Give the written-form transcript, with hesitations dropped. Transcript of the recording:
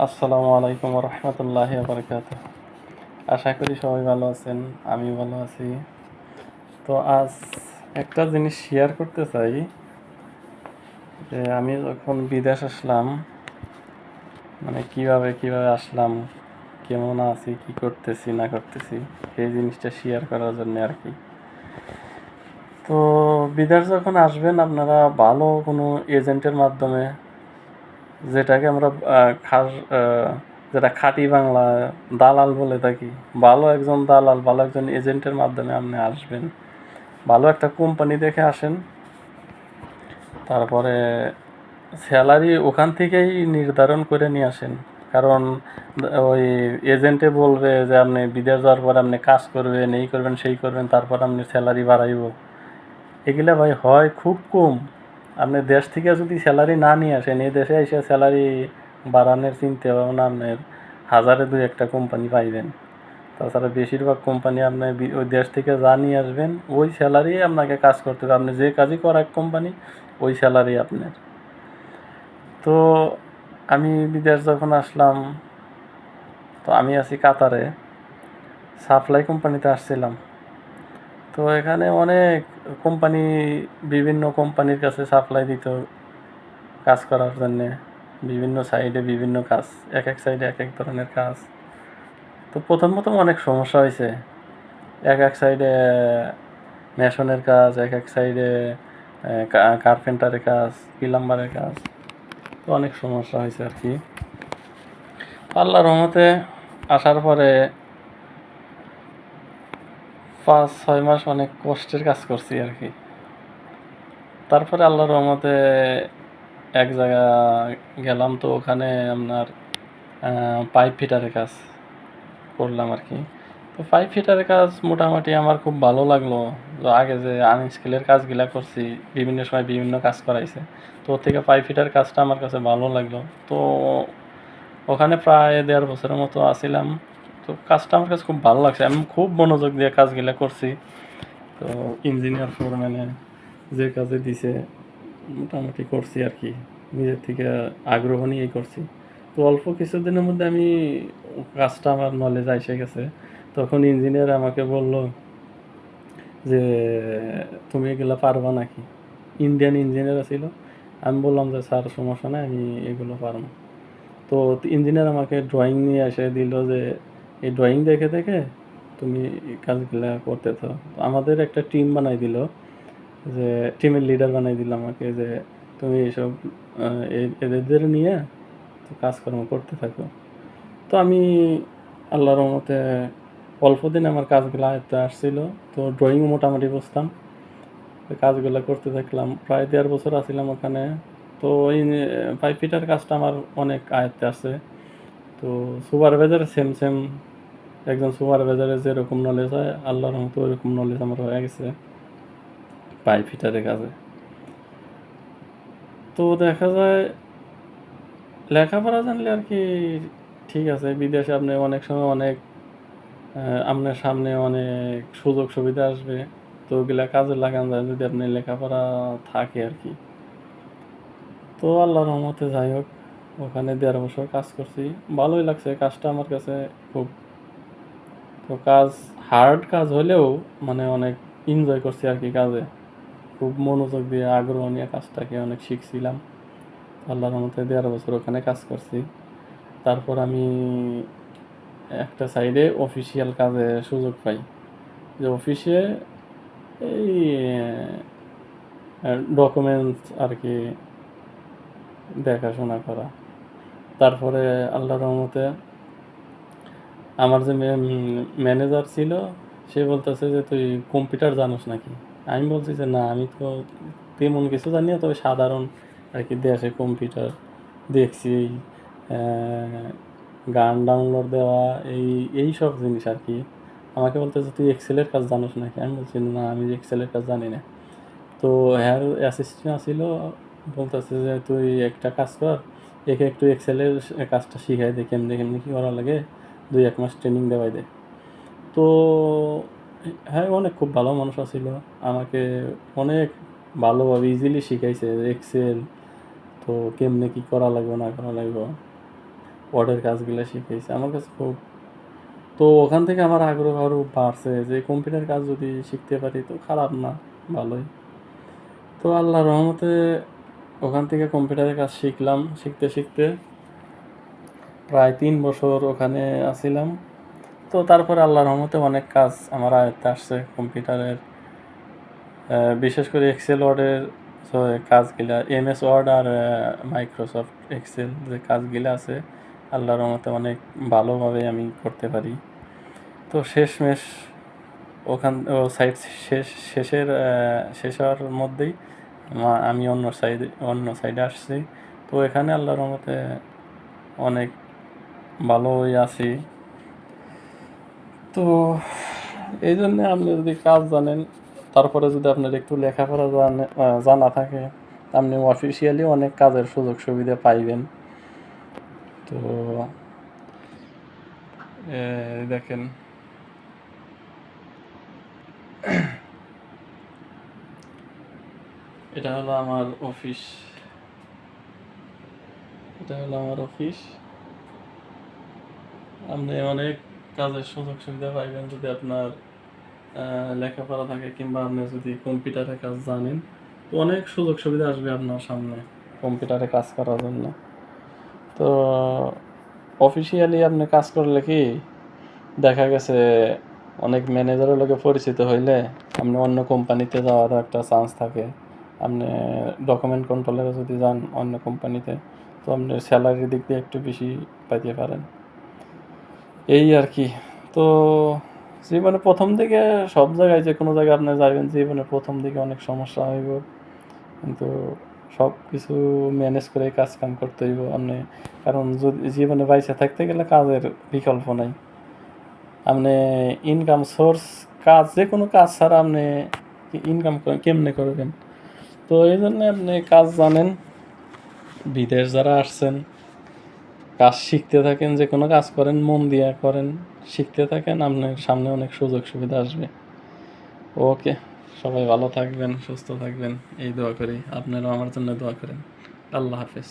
আসসালামু আলাইকুম রহমতুল্লাহি বারকাতুহ। আশা করি সবাই ভালো আছেন, আমি ভালো আছি। তো আজ একটা জিনিস শেয়ার করতে চাই যে আমি যখন বিদেশ আসলাম, মানে কিভাবে আসলাম, কেমন আছি, কি করতেছি না করতেছি, এই জিনিসটা শেয়ার করার জন্য আর কি। তো বিদেশ যখন আসবেন আপনারা ভালো কোনো এজেন্টের মাধ্যমে, যেটাকে আমরা খাস যেটা খাঁটি বাংলা দালাল বলে থাকি, ভালো একজন দালাল, ভালো একজন এজেন্টের মাধ্যমে আপনি আসবেন। ভালো একটা কোম্পানি দেখে আসেন, তারপরে স্যালারি ওখান থেকেই নির্ধারণ করে নিয়ে আসেন। কারণ ওই এজেন্টে বলবে যে আপনি বিদেশ যাওয়ার পর আপনি কাজ করবেন, এই করবেন সেই করবেন, তারপর আপনি স্যালারি বাড়াইব, এগুলা ভাই হয় খুব কম। আপনি দেশ থেকে যদি স্যালারি না নিয়ে আসেন, এই দেশে এসে স্যালারি বাড়ানোর চিন্তা ভাবনা আপনার হাজারে দুই একটা কোম্পানি পাইবেন। তাছাড়া বেশিরভাগ কোম্পানি আপনি ওই দেশ থেকে যা নিয়ে আসবেন ওই স্যালারি আপনাকে কাজ করতে হবে। আপনি যে কাজই করাক কোম্পানি ওই স্যালারি আপনার। তো আমি বিদেশ যখন আসলাম, তো আমি আছি কাতারে, সাপ্লাই কোম্পানিতে আসছিলাম। তো এখানে অনেক কোম্পানি, বিভিন্ন কোম্পানির কাছে সাপ্লাই দিত কাজ করার জন্যে। বিভিন্ন সাইডে বিভিন্ন কাজ, এক এক সাইডে এক এক ধরনের কাজ। তো প্রথম অনেক সমস্যা হয়েছে। এক এক সাইডে মেশনের কাজ, এক এক সাইডে কার্পেন্টারের কাজ, প্লাম্বারের কাজ। তো অনেক সমস্যা হয়েছে আর কি। আল্লাহর রহমতে আসার পরে 5-6 মাস অনেক কষ্টের কাজ করছি আর কি। তারপরে আল্লাহর রহমতে এক জায়গা গেলাম, তো ওখানে আপনার পাইপ ফিটারের কাজ করলাম আর কি। তো পাইপ ফিটারের কাজ মোটামুটি আমার খুব ভালো লাগলো। তো আগে যে আনস্কিলের কাজগুলা করছি, বিভিন্ন সময় বিভিন্ন কাজ করাইছে, তো ওর থেকে পাইপ ফিটার কাজটা আমার কাছে ভালো লাগলো। তো ওখানে প্রায় 1.5 বছরের মতো আছিলাম। তো কাজটা আমার কাছে খুব ভালো লাগছে, আমি খুব মনোযোগ দিয়ে কাজগুলা করছি। তো ইঞ্জিনিয়ার ফোরম্যানে যে কাজে দিছে মোটামুটি করছি আর কি, নিজের থেকে আগ্রহ নিয়েই করছি। তো অল্প কিছুদিনের মধ্যে আমি কাজটা আমার নলেজ এসে গেছে। তখন ইঞ্জিনিয়ার আমাকে বলল যে তুমি এগুলো পারবা নাকি। ইন্ডিয়ান ইঞ্জিনিয়ার ছিল। আমি বললাম যে স্যার সমস্যা নাই, আমি এগুলো পারবো। তো ইঞ্জিনিয়ার আমাকে ড্রয়িং নিয়ে এসে দিল যে এই ড্রয়িং দেখে দেখে তুমি এই কাজগুলো করতে থাকো। তো আমাদের একটা টিম বানাই দিল, যে টিমের লিডার বানাই দিল আমাকে, যে তুমি এইসব এদের নিয়ে তো কাজকর্ম করতে থাকো। তো আমি আল্লাহর রহমতে অল্প দিন আমার কাজগুলো আয়ত্তে আসছিল। তো ড্রয়িং মোটামুটি বুঝতাম, তো কাজগুলো করতে থাকলাম। প্রায় 1.5 বছর আছিলাম ওখানে। তো ওই পাইপ ফিটার কাজটা আমার অনেক আয়ত্তে আছে। তো সুপারভাইজার সেম সেম, একজন সুপারভাইজারের যেরকম নলেজ হয় আল্লাহর রহমতে ওইরকম নলেজ আমার হয়ে গেছে পাইপ ফিটারের কাজে। তো দেখা যায় লেখাপড়া জানলে আর কি ঠিক আছে, বিদেশে আপনি অনেক সময় অনেক আপনার সামনে অনেক সুযোগ সুবিধা আসবে, তো ওগুলা কাজে লাগানো যায় যদি আপনি লেখাপড়া থাকে আর কি। তো আল্লাহর রহমতে যাই হোক, ওখানে 1.5 বছর কাজ করছি, ভালোই লাগছে কাজটা আমার কাছে খুব। তো কাজ হার্ড কাজ হলেও মানে অনেক এনজয় করছি আর কি কাজে। খুব মনোযোগ দিয়ে আগ্রহ নিয়ে কাজটাকে অনেক শিখছিলাম। আল্লাহর রহমতে 1.5 বছর ওখানে কাজ করছি। তারপর আমি একটা সাইডে অফিসিয়াল কাজে সুযোগ পাই, যে অফিসে এই ডকুমেন্টস আর কি দেখাশোনা করা। তারপরে আল্লাহর রহমতে আমার যে ম্যানেজার ছিল, সে বলতেছে যে তুই কম্পিউটার জানোস নাকি। আমি বলছি যে না, আমি তো তেমন কিছু জানি না, তবে সাধারণ আর কি দেশে কম্পিউটার দেখছি, গান ডাউনলোড দেওয়া, এই সব জিনিস আর কি। আমাকে বলতেছে তুই এক্সেলের কাজ জানোস নাকি। আমি বলছি না, আমি এক্সেলের কাজ জানি না। তো হ্যার অ্যাসিস্ট্যান্ট ছিল, বলতেছে যে তুই একটা কাজ কর, একে একটু এক্সেলের কাজটা শিখাই দে, কেমনি কেমনি কী করা লাগে, 2-1 মাস ট্রেনিং দেওয়াই দে। তো হ্যাঁ, অনেক খুব ভালো মানুষ ছিল, আমাকে অনেক ভালোভাবে ইজিলি শিখাইছে এক্সেল, তো কেমনে কী করা লাগবে না করা লাগবে। ওয়ার্ডের কাজগুলো শিখেছে আমার কাছে খুব। তো ওখান থেকে আমার আগ্রহ আরও বাড়ছে যে কম্পিউটার কাজ যদি শিখতে পারি তো খারাপ না, ভালোই। তো আল্লাহর রহমতে ওখান থেকে কম্পিউটারের কাজ শিখলাম, শিখতে শিখতে প্রায় 3 বছর ওখানে আছিলাম। তো তারপরে আল্লাহর রহমতে অনেক কাজ আমার আয়ত্তে আসছে কম্পিউটারের, বিশেষ করে এক্সেল ওয়ার্ডের কাজগুলা, এমএস ওয়ার্ড আর মাইক্রোসফট এক্সেল যে কাজগুলো আছে আল্লাহর রহমতে অনেক ভালোভাবে আমি করতে পারি। তো শেষমেশ ওখান ও সাইট শেষ হওয়ার মধ্যেই আমি অন্য সাইডে আসছি। তো এখানে আল্লাহর রহমতে অনেক ভালোই আছি। তো এই জন্যে আপনি যদি কাজ জানেন, তারপরে যদি আপনার একটু লেখাপড়া জানা থাকে, আপনি অফিসিয়ালি অনেক কাজের সুযোগ সুবিধা পাইবেন। তো দেখেন, এটা হলো আমার অফিস, আপনি অনেক কাজের সুযোগ সুবিধা পাইবেন যদি আপনার লেখাপড়া থাকে, কিংবা আপনি যদি কম্পিউটারে কাজ জানেন, তো অনেক সুযোগ সুবিধা আসবে আপনার সামনে কম্পিউটারে কাজ করার জন্য। তো অফিসিয়ালি আপনি কাজ করলে কি দেখা গেছে অনেক ম্যানেজারের লোকে পরিচিত হইলে আপনি অন্য কোম্পানিতে যাওয়ারও একটা চান্স থাকে। আপনি ডকুমেন্ট কন্ট্রোলারে যদি যান অন্য কোম্পানিতে, তো আপনি স্যালারির দিক দিয়ে একটু বেশি পাইতে পারেন, এই আর কি। তো জীবনে প্রথম দিকে সব জায়গায় যে কোনো জায়গায় আপনি যাবেন, জীবনে প্রথম দিকে অনেক সমস্যা হইব, কিন্তু সব কিছু ম্যানেজ করে কাজ কাম করতে হইব আপনি। কারণ যদি জীবনে বাইচে থাকতে গেলে কাজের বিকল্প নাই। আপনি ইনকাম সোর্স, কাজ যে কোনো কাজ ছাড়া আপনি ইনকাম কেমনে করবেন? তো এই জন্যে আপনি কাজ জানেন, বিদেশ যারা আসছেন কাজ শিখতে থাকেন, যে কোনো কাজ করেন মন দিয়ে করেন, শিখতে থাকেন, আপনার সামনে অনেক সুযোগ সুবিধা আসবে। ওকে, সবাই ভালো থাকবেন, সুস্থ থাকবেন, এই দোয়া করি। আপনারাও আমার জন্য দোয়া করেন। আল্লাহ হাফেজ।